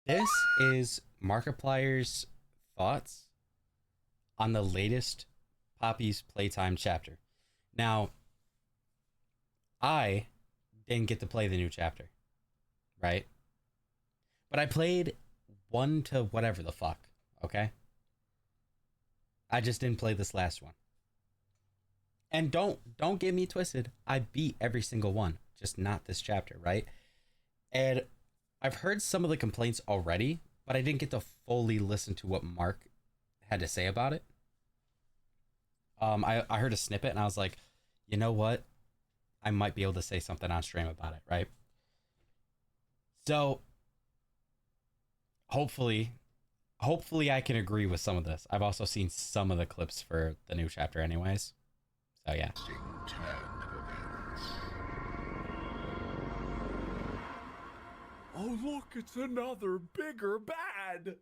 This is Markiplier's thoughts on the latest Poppy's Playtime chapter. Now, I didn't get to play the new chapter, right? But I played one to whatever the fuck, okay? I just didn't play this last one. And don't get me twisted. I beat every single one, just not this chapter, right? And I've heard some of the complaints already, but I didn't get to fully listen to what Mark had to say about it. I heard a snippet and I was like, you know what? I might be able to say something on stream about it, right? So hopefully I can agree with some of this. I've also seen some of the clips for the new chapter anyways. So yeah. Oh look, it's another bigger bad.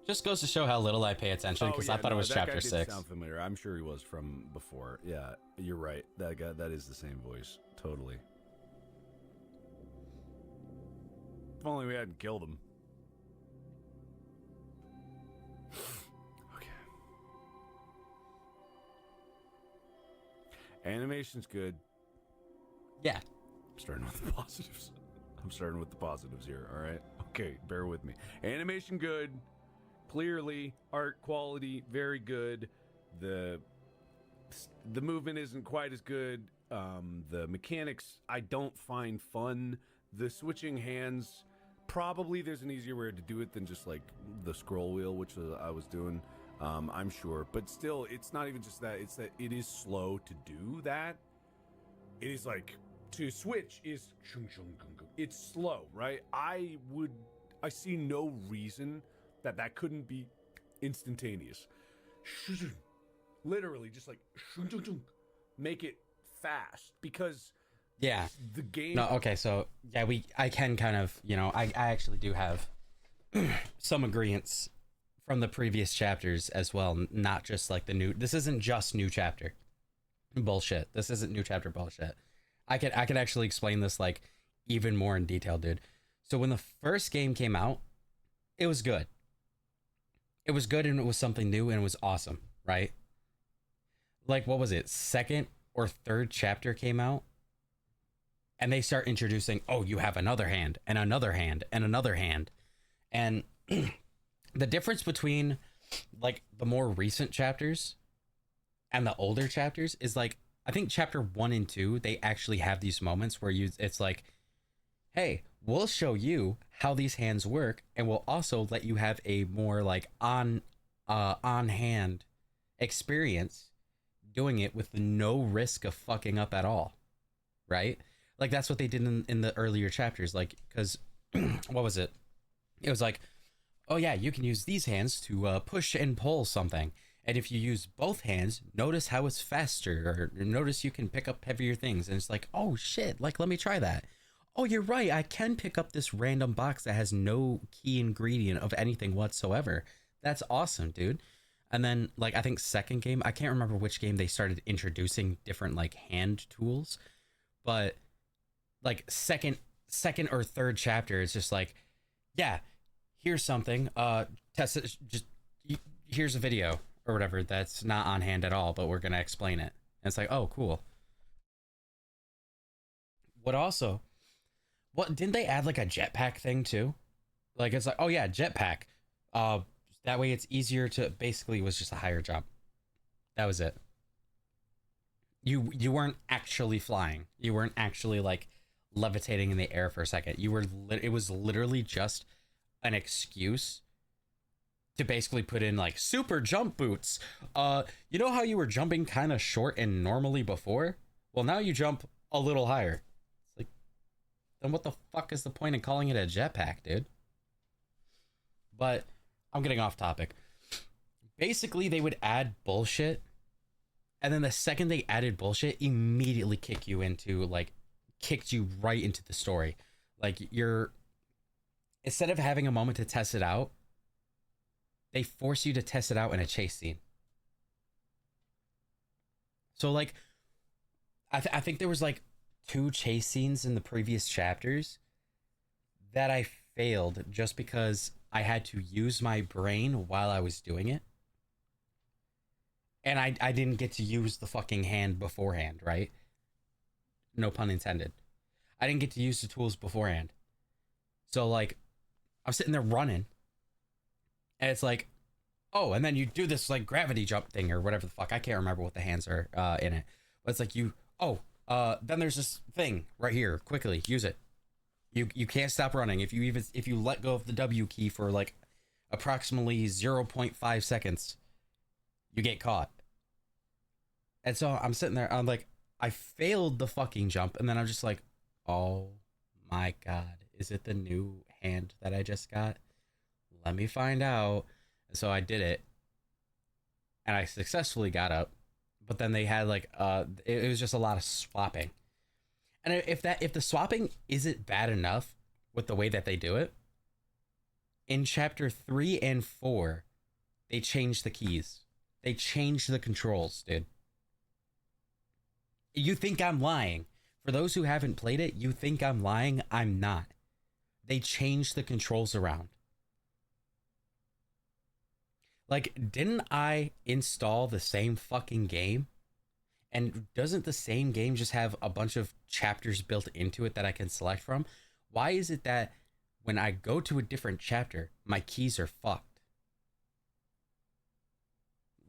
Just goes to show how little I pay attention because I thought it was chapter 6. Sound familiar? I'm sure he was from before. Yeah, you're right. That guy, that is the same voice. Totally. If only we hadn't killed him. Okay. Animation's good. Yeah. I'm starting with the positives. I'm starting with the positives here. All right. Okay, bear with me. Animation good. Clearly, art quality very good. The movement isn't quite as good. The mechanics I don't find fun. The switching hands, probably there's an easier way to do it than just like the scroll wheel, which I was doing. I'm sure, but still, it's not even just that. It's that it is slow to do that. It is like to switch is it's slow, right? I see no reason that couldn't be instantaneous. Literally just like make it fast, because Yeah. the game. No, okay, so yeah, I can kind of, I actually do have some agreements from the previous chapters as well, not just like the new. This isn't just new chapter bullshit. This isn't new chapter bullshit. I could actually explain this like even more in detail, dude. So when the first game came out, it was good. It was good and it was something new and it was awesome, right? Like, what was it? Second or third chapter came out and they start introducing, oh, you have another hand and another hand and another hand. And the difference between like the more recent chapters and the older chapters is like, I think chapter 1 and 2, they actually have these moments where it's like, hey, we'll show you how these hands work, and we'll also let you have a more like on hand experience doing it with no risk of fucking up at all, right? Like that's what they did in the earlier chapters, like, because what was it? It was like, oh yeah, you can use these hands to push and pull something, and if you use both hands, notice how it's faster, or notice you can pick up heavier things, and it's like, oh shit, like let me try that. Oh, you're right, I can pick up this random box that has no key ingredient of anything whatsoever. That's awesome, dude. And then, like, I think second game, I can't remember which game they started introducing different, like, hand tools. But, like, second or third chapter, it's just like, yeah, here's something. Test it, just, here's a video or whatever that's not on hand at all, but we're going to explain it. And it's like, oh, cool. What didn't they add like a jetpack thing too? Like it's like, oh yeah, jetpack. That way it's easier to, basically it was just a higher jump. That was it. You weren't actually flying. You weren't actually like levitating in the air for a second. It was literally just an excuse to basically put in like super jump boots. You know how you were jumping kind of short and normally before? Well, now you jump a little higher. Then what the fuck is the point in calling it a jetpack, dude? But I'm getting off topic. Basically, they would add bullshit, and then the second they added bullshit, immediately kicked you right into the story. Like, instead of having a moment to test it out, they force you to test it out in a chase scene. So like, I think there was like 2 chase scenes in the previous chapters that I failed just because I had to use my brain while I was doing it. And I didn't get to use the fucking hand beforehand, right? No pun intended. I didn't get to use the tools beforehand. So like, I'm sitting there running, and it's like, oh, and then you do this like gravity jump thing or whatever the fuck. I can't remember what the hands are in it. But it's like then there's this thing right here. Quickly use it. You can't stop running. If you let go of the W key for like approximately 0.5 seconds, you get caught. And so I'm sitting there, I'm like, I failed the fucking jump, and then I'm just like, oh my god, is it the new hand that I just got? Let me find out. And so I did it, and I successfully got up, but then they had like it was just a lot of swapping. And if the swapping isn't bad enough with the way that they do it, in chapter 3 and 4, they changed the keys. They changed the controls, dude. You think I'm lying. For those who haven't played it, you think I'm lying. I'm not. They changed the controls around. Like, didn't I install the same fucking game? And doesn't the same game just have a bunch of chapters built into it that I can select from? Why is it that when I go to a different chapter, my keys are fucked?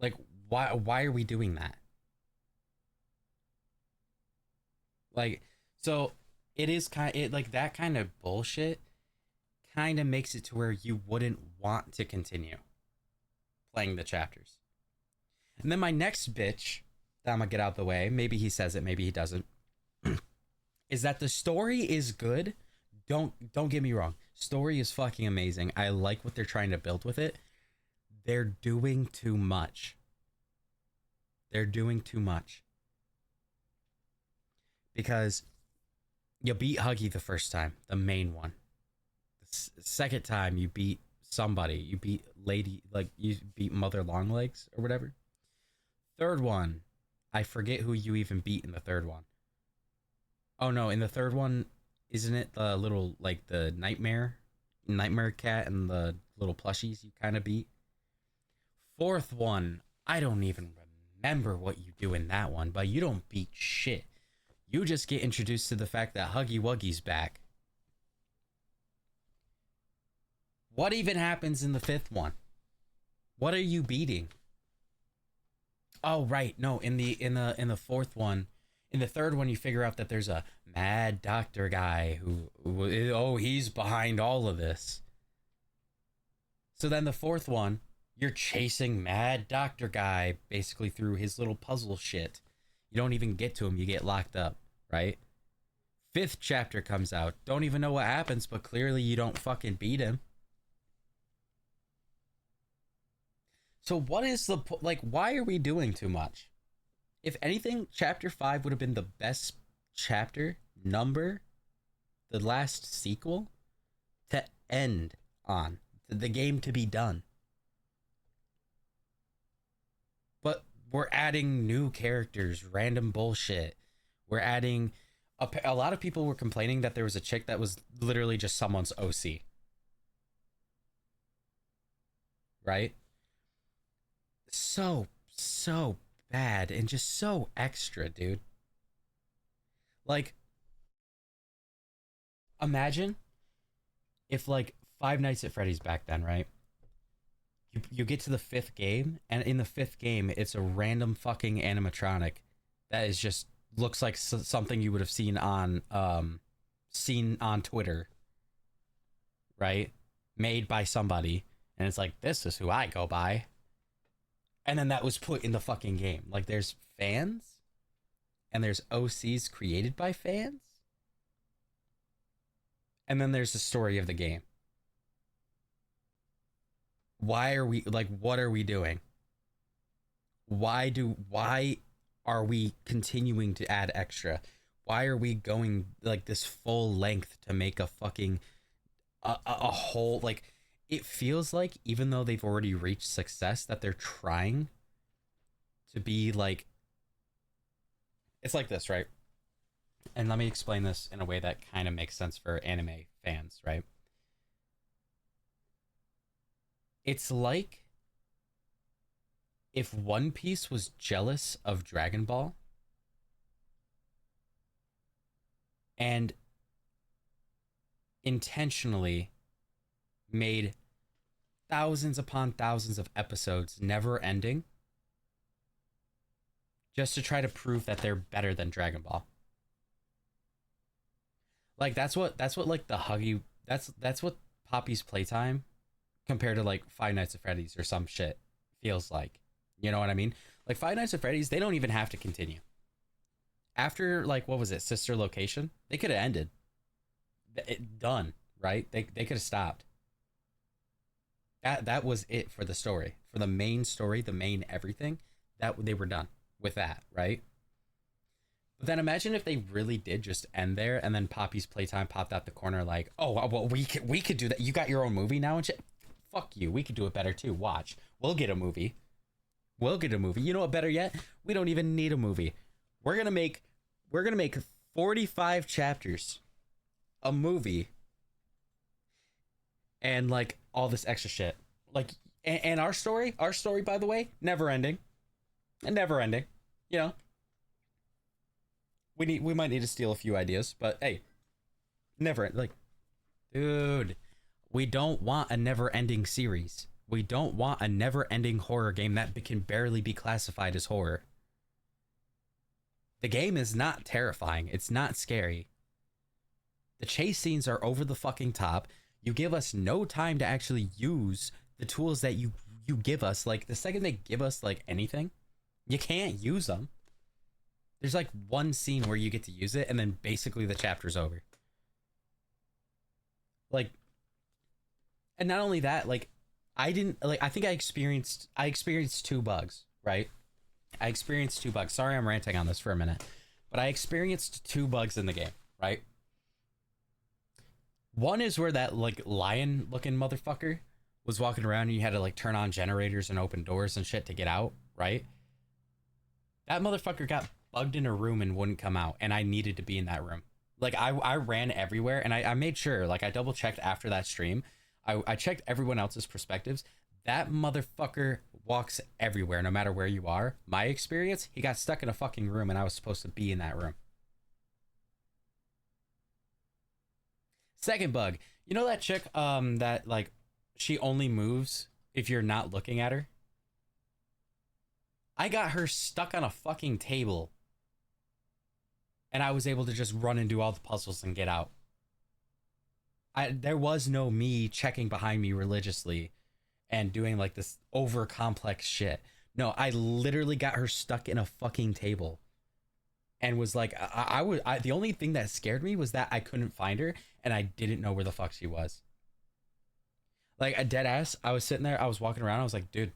Like, why are we doing that? Like, so it is like that kind of bullshit kind of makes it to where you wouldn't want to continue playing the chapters. And then my next bitch that I'm gonna get out of the way, maybe he says it, maybe he doesn't, is that the story is good. Don't get me wrong. Story is fucking amazing. I like what they're trying to build with it. They're doing too much. They're doing too much. Because you beat Huggy the first time, the main one. The second time you beat somebody. You beat you beat Mother Longlegs or whatever. Third one, I forget who you even beat in the third one. Oh no, in the third one, isn't it the little, like, the nightmare cat and the little plushies you kind of beat? Fourth one, I don't even remember what you do in that one, but you don't beat shit. You just get introduced to the fact that Huggy Wuggy's back. What even happens in the fifth one? What are you beating? Oh right, no, in the fourth one, in the third one, you figure out that there's a mad doctor guy who he's behind all of this. So then the fourth one, you're chasing mad doctor guy basically through his little puzzle shit. You don't even get to him, you get locked up, right? Fifth chapter comes out. Don't even know what happens, but clearly you don't fucking beat him. So what is the like? Why are we doing too much? If anything, chapter 5 would have been the best chapter number, the last sequel to end on, the game to be done. But we're adding new characters, random bullshit. We're adding a lot of people were complaining that there was a chick that was literally just someone's OC. Right? So bad and just so extra, dude. Like, imagine if, like, Five Nights at Freddy's back then, right? You get to the fifth game, and in the fifth game, it's a random fucking animatronic that is just looks like something you would have seen on Twitter, right? Made by somebody, and it's like, this is who I go by. And then that was put in the fucking game. Like, there's fans, and there's OCs created by fans, and then there's the story of the game. Why are we, like, what are we doing? Why are we continuing to add extra? Why are we going, like, this full length to make a fucking a whole, like, it feels like even though they've already reached success, that they're trying to be like, it's like this, right? And let me explain this in a way that kind of makes sense for anime fans, right? It's like if One Piece was jealous of Dragon Ball and intentionally made thousands upon thousands of episodes never ending just to try to prove that they're better than Dragon Ball. Like that's what like the Huggy that's what Poppy's Playtime compared to like Five Nights at Freddy's or some shit feels like. You know what I mean? Like Five Nights at Freddy's, they don't even have to continue. After like what was it, Sister Location? They could have ended. Done, right? They could have stopped. That was it for the story. For the main story, the main everything, that they were done with that, right? But then imagine if they really did just end there, and then Poppy's Playtime popped out the corner like, oh well, we could do that. You got your own movie now and shit. Fuck you. We could do it better too. Watch. We'll get a movie. We'll get a movie. You know what? Better yet, we don't even need a movie. We're gonna make 45 chapters, a movie, and like all this extra shit. Like, and our story, by the way, never ending, and never ending. You know. We might need to steal a few ideas, but hey, never like, dude, we don't want a never-ending series. We don't want a never-ending horror game that can barely be classified as horror. The game is not terrifying. It's not scary. The chase scenes are over the fucking top. You give us no time to actually use the tools that you give us. Like the second they give us like anything, you can't use them. There's like one scene where you get to use it, and then basically the chapter's over. Like, and not only that, like, I think I experienced two bugs, right? I experienced two bugs. Sorry, I'm ranting on this for a minute, but I experienced two bugs in the game, right? One is where that like lion-looking motherfucker was walking around, and you had to like turn on generators and open doors and shit to get out, right? That motherfucker got bugged in a room and wouldn't come out, and I needed to be in that room. Like I ran everywhere, and I made sure, like I double checked after that stream. I checked everyone else's perspectives. That motherfucker walks everywhere, no matter where you are. My experience, he got stuck in a fucking room, and I was supposed to be in that room. Second bug, you know that chick that like she only moves if you're not looking at her? I got her stuck on a fucking table, and I was able to just run and do all the puzzles and get out. There was no me checking behind me religiously and doing like this over complex shit. No, I literally got her stuck in a fucking table, and was like, the only thing that scared me was that I couldn't find her, and I didn't know where the fuck she was. Like a dead ass, I was sitting there, I was walking around, I was like, dude,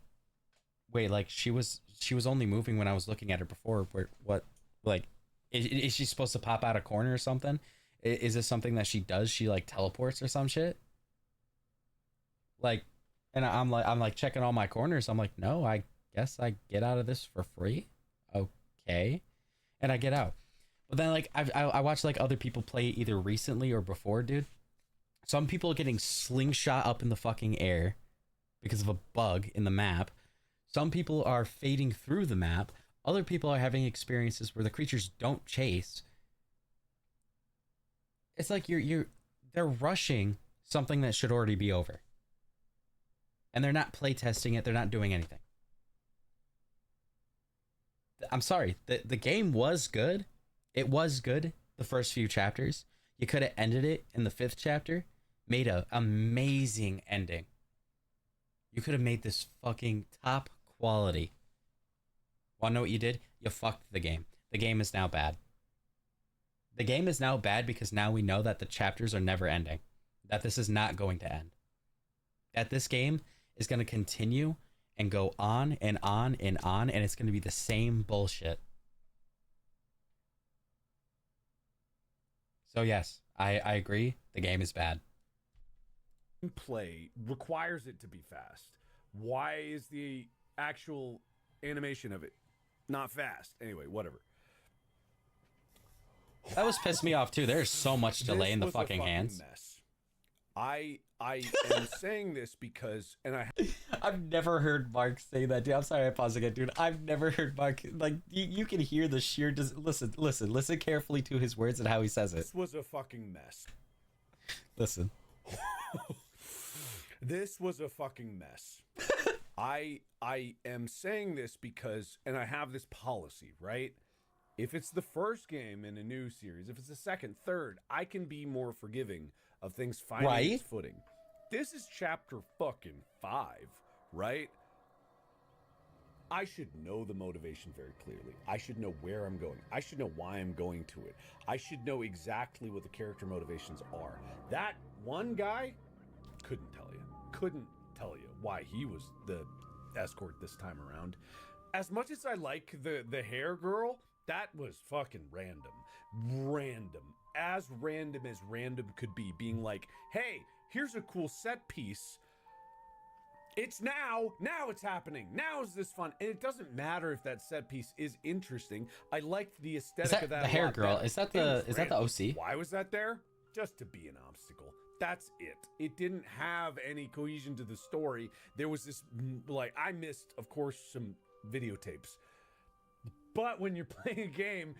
wait, like she was only moving when I was looking at her before. What, like, is she supposed to pop out a corner or something? Is this something that she does? She like teleports or some shit? Like, and I'm like checking all my corners. I'm like, no, I guess I get out of this for free. Okay, and I get out. But then like I watched like other people play either recently or before, dude. Some people are getting slingshot up in the fucking air because of a bug in the map. Some people are fading through the map. Other people are having experiences where the creatures don't chase. It's like they're rushing something that should already be over. And they're not playtesting it. They're not doing anything. I'm sorry. The game was good. It was good the first few chapters. You could have ended it in the 5th chapter. Made a amazing ending. You could have made this fucking top quality. Wanna know what you did? You fucked the game. The game is now bad. The game is now bad because now we know that the chapters are never ending. That this is not going to end. That this game is going to continue and go on and on and on, and it's going to be the same bullshit. So yes, I agree. The game is bad. play requires it to be fast. Why is the actual animation of it not fast? Anyway, whatever. That was pissed me off too. There's so much delay in the fucking hands. Mess. I am saying this because, and I've never heard Mark say that, dude. I'm sorry, I paused again, dude. I've never heard Mark, like, you can hear the sheer, listen carefully to his words and how he says it. This was a fucking mess. Listen. This was a fucking mess. I am saying this because, and I have this policy, right? If it's the first game in a new series, if it's the second, third, I can be more forgiving of things finding its footing. This is chapter fucking 5, right? I should know the motivation very clearly. I should know where I'm going. I should know why I'm going to it. I should know exactly what the character motivations are. That one guy couldn't tell you why he was the escort this time around. As much as I like the hair girl, that was fucking random. As random could be, being like, hey, here's a cool set piece. It's now it's happening. Now is this fun? And it doesn't matter if that set piece is interesting. I liked the aesthetic of that. The hair girl, is that the OC? Why was that there? Just to be an obstacle. That's it. It didn't have any cohesion to the story. There was this, like, I missed, of course, some videotapes. But when you're playing a game,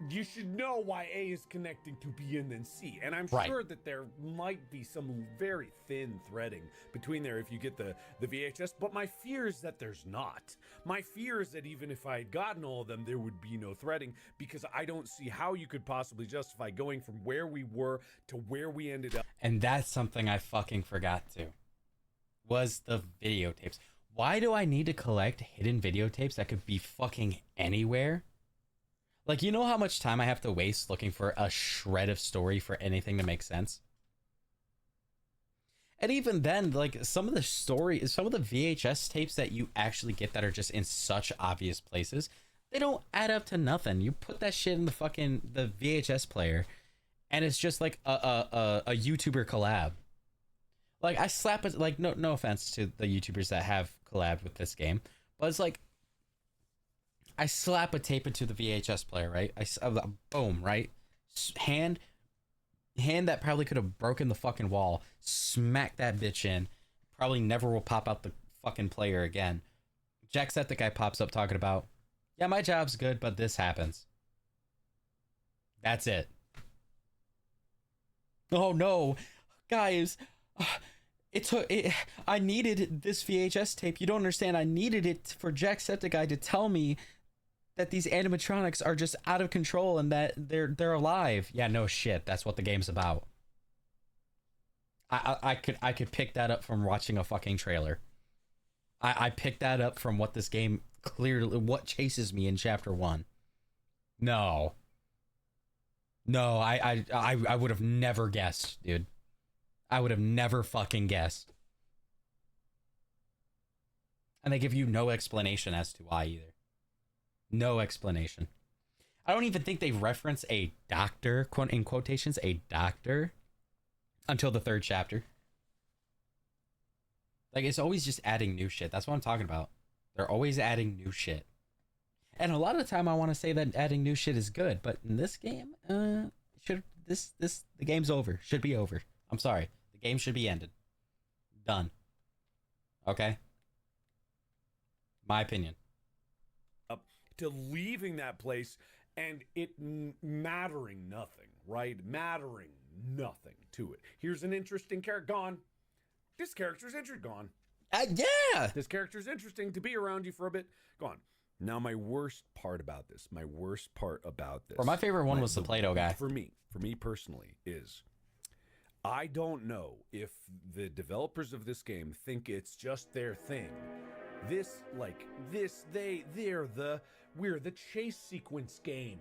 you should know why A is connecting to B and then C. And I'm sure that there might be some very thin threading between there if you get the VHS, but my fear is that there's not. My fear is that even if I had gotten all of them, there would be no threading, because I don't see how you could possibly justify going from where we were to where we ended up. And that's something I fucking forgot to, was the videotapes. Why do I need to collect hidden videotapes that could be fucking anywhere? Like, you know how much time I have to waste looking for a shred of story for anything to make sense? And even then, like, some of the VHS tapes that you actually get that are just in such obvious places, they don't add up to nothing. You put that shit in the VHS player, and it's just like a YouTuber collab. Like, I slap it, like, no offense to the YouTubers that have collabed with this game, but it's like, I slap a tape into the VHS player, right? Boom, right? Hand that probably could have broken the fucking wall, smack that bitch in, probably never will pop out the fucking player again. Jacksepticeye pops up talking about, yeah, my job's good, but this happens. That's it. Oh no, guys, I needed this VHS tape. You don't understand. I needed it for Jacksepticeye to tell me that these animatronics are just out of control and that they're alive. Yeah, no shit. That's what the game's about. I could pick that up from watching a fucking trailer. I picked that up from what this game what chases me in chapter 1. No, I would have never guessed, dude. I would have never fucking guessed. And they give you no explanation as to why either. No explanation. I don't even think they reference a doctor, quote in quotations, a doctor, until the 3rd chapter. Like, it's always just adding new shit. That's what I'm talking about. They're always adding new shit. And a lot of the time I want to say that adding new shit is good, but in this game, the game's over. Should be over. I'm sorry. The game should be ended. Done. Okay? My opinion. Up to leaving that place and it mattering nothing, right? Mattering nothing to it. Here's an interesting character. Gone. This character's interesting. Gone. Yeah! This character's interesting to be around you for a bit. Gone. Now, my worst part about this. Or my favorite one was the Play-Doh guy. For me personally, is I don't know if the developers of this game think it's just their thing. We're the chase sequence game.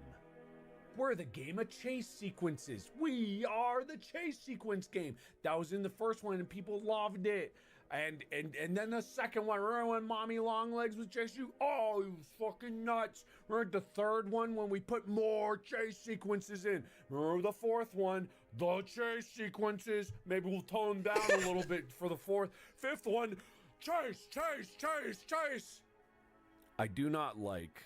We're the game of chase sequences. We are the chase sequence game. That was in the first one and people loved it. And then the second one, remember when Mommy Longlegs was chasing you? Oh, it was fucking nuts. Remember the third one when we put more chase sequences in? Remember the fourth one? the chase sequences. Maybe we'll tone down a little bit for the fourth. Fifth one, chase, chase, chase, chase. I do not like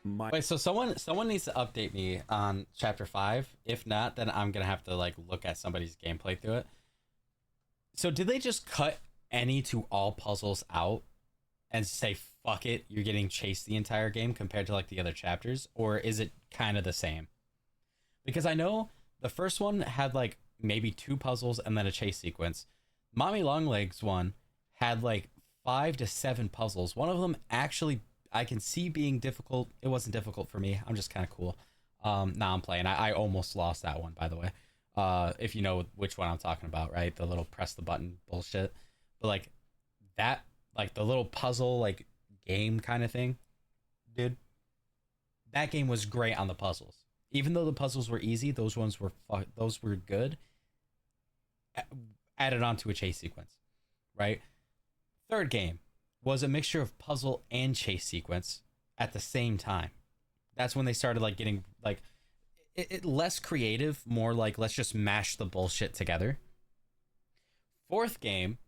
my... Wait, so someone needs to update me on chapter 5. If not, then I'm gonna have to like look at somebody's gameplay through it. So did they just cut any to all puzzles out and say fuck it, you're getting chased the entire game compared to like the other chapters, or is it kind of the same? Because I know the first one had like maybe 2 puzzles and then a chase sequence. Mommy Longlegs one had like 5 to 7 puzzles. One of them actually I can see being difficult. It wasn't difficult for me. I'm just kind of cool. Now I'm playing. I almost lost that one, by the way. If you know which one I'm talking about, right? The little press the button bullshit. But like that, like the little puzzle like game kind of thing, dude. That game was great on the puzzles. Even though the puzzles were easy, those were good. Added onto a chase sequence, right? Third game was a mixture of puzzle and chase sequence at the same time. That's when they started like getting like it less creative, more like let's just mash the bullshit together. Fourth game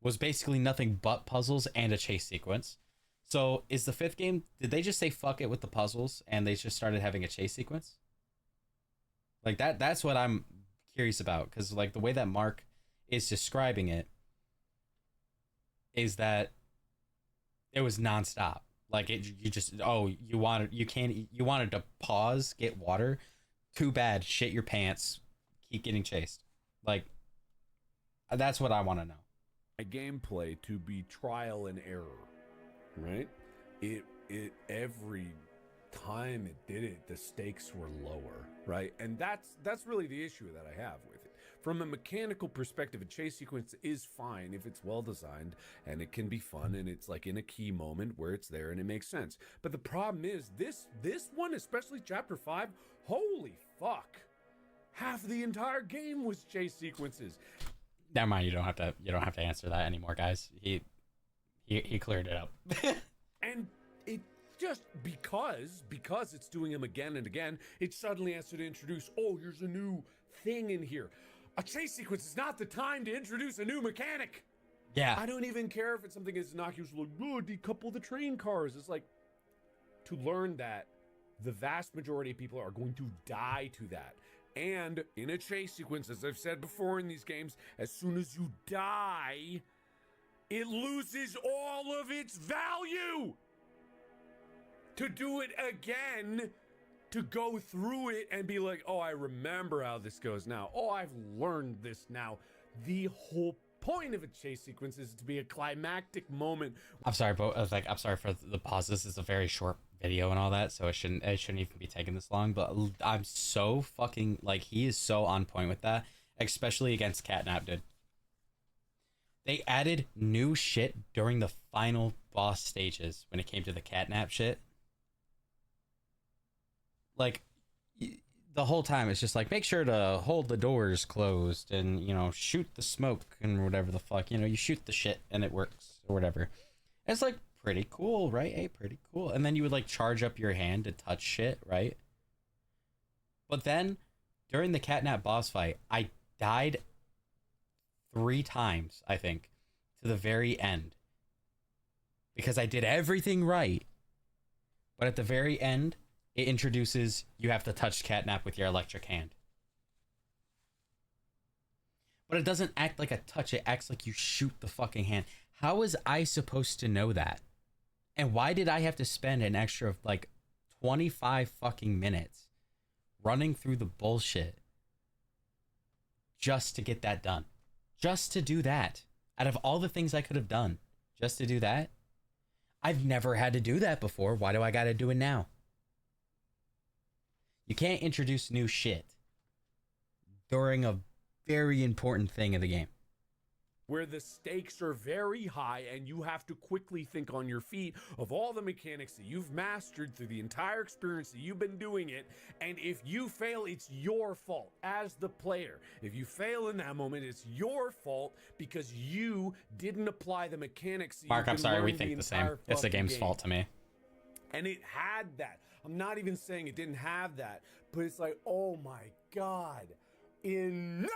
was basically nothing but puzzles and a chase sequence. So is the fifth game, did they just say fuck it with the puzzles and they just started having a chase sequence? Like that's what I'm curious about, because like the way that Mark is describing it is that it was nonstop. Like you just you wanted to pause, get water, too bad, shit your pants, keep getting chased. Like that's what I want to know. A gameplay to be trial and error, right? It every time it did it, the stakes were lower, right? And that's really the issue that I have with it. From a mechanical perspective, a chase sequence is fine if it's well designed and it can be fun and it's like in a key moment where it's there and it makes sense. But the problem is this one, especially chapter 5, holy fuck. Half the entire game was chase sequences. Never mind, you don't have to answer that anymore, guys. He cleared it up. And it just because it's doing them again and again, it suddenly has to introduce, oh, here's a new thing in here. A chase sequence is not the time to introduce a new mechanic. Yeah. I don't even care if it's something as innocuous like, oh, decouple the train cars. It's like, to learn that the vast majority of people are going to die to that. And in a chase sequence, as I've said before in these games, as soon as you die, it loses all of its value. To do it again, to go through it and be like, oh, I remember how this goes now. Oh, I've learned this now. The whole point of a chase sequence is to be a climactic moment. I'm sorry, but I'm sorry for the pause. This is a very short video and all that, so it shouldn't even be taking this long. But I'm so fucking like, he is so on point with that, especially against Catnap, dude. They added new shit during the final boss stages when it came to the Catnap shit. Like, the whole time it's just like, make sure to hold the doors closed and, you know, shoot the smoke and whatever the fuck, you know, you shoot the shit and it works or whatever. And it's like, pretty cool, right? Hey, pretty cool. And then you would like charge up your hand to touch shit, right? But then during the Catnap boss fight, I died 3 times, I think, to the very end, because I did everything right. But at the very end, it introduces you have to touch Catnap with your electric hand. But it doesn't act like a touch, it acts like you shoot the fucking hand. How was I supposed to know that? And why did I have to spend an extra like 25 fucking minutes running through the bullshit just to get that done? Just to do that. Out of all the things I could have done, just to do that? I've never had to do that before. Why do I gotta do it now? You can't introduce new shit during a very important thing in the game, where the stakes are very high and you have to quickly think on your feet of all the mechanics that you've mastered through the entire experience that you've been doing it. And if you fail, it's your fault as the player. If you fail in that moment, it's your fault because you didn't apply the mechanics. Mark, I'm sorry, we think the same. It's the game's fault to me. And it had that. I'm not even saying it didn't have that, but it's like, oh my God. Enough!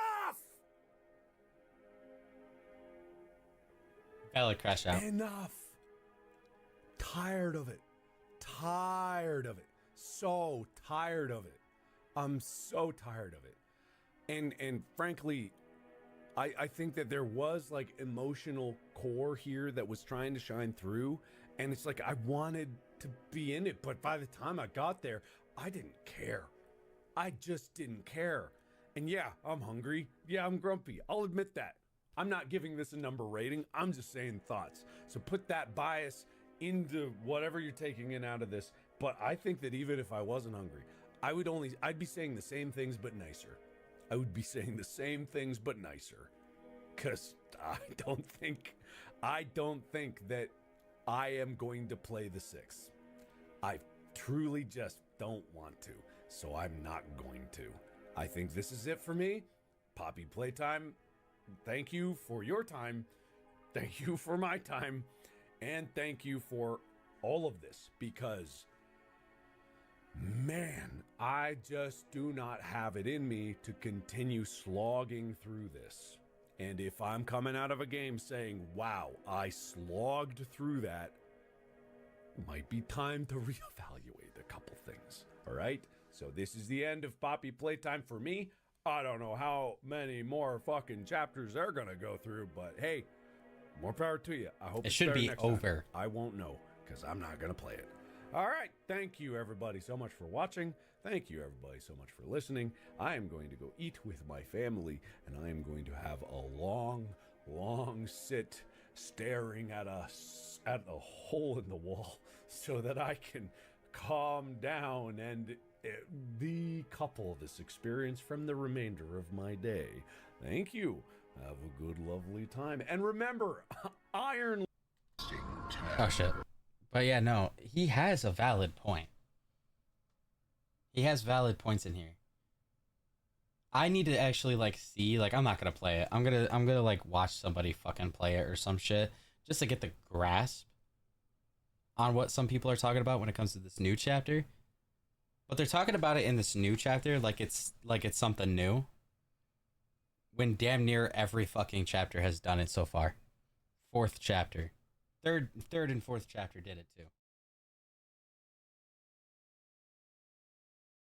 Valid crash out. Enough. Tired of it. Tired of it. So tired of it. I'm so tired of it. And frankly, I think that there was like emotional core here that was trying to shine through. And it's like I wanted to be in it, but by the time I got there, I didn't care. I just didn't care. And yeah, I'm hungry. Yeah, I'm grumpy. I'll admit that. I'm not giving this a number rating. I'm just saying thoughts. So put that bias into whatever you're taking in out of this. But I think that even if I wasn't hungry, I'd be saying the same things but nicer. I would be saying the same things but nicer. Cause I don't think that I am going to play the 6. I truly just don't want to. So I'm not going to. I think this is it for me. Poppy Playtime, thank you for your time. Thank you for my time. And thank you for all of this because, man, I just do not have it in me to continue slogging through this. And if I'm coming out of a game saying, wow, I slogged through that, might be time to reevaluate a couple things. All right? So this is the end of Poppy Playtime for me. I don't know how many more fucking chapters they're going to go through, but hey, more power to you. I hope It should be over. I won't know because I'm not going to play it. All right. Thank you, everybody, so much for watching. Thank you, everybody, so much for listening. I am going to go eat with my family, and I am going to have a long, long sit staring at a hole in the wall so that I can calm down and decouple this experience from the remainder of my day. Thank you. Have a good, lovely time. And remember, iron... Oh, shit. But yeah, no, he has a valid point. He has valid points in here. I need to actually, like, see, like, I'm not gonna play it. I'm gonna, like, watch somebody fucking play it or some shit just to get the grasp on what some people are talking about when it comes to this new chapter. But they're talking about it in this new chapter like it's something new, when damn near every fucking chapter has done it so far. Fourth chapter. Third and fourth chapter did it too.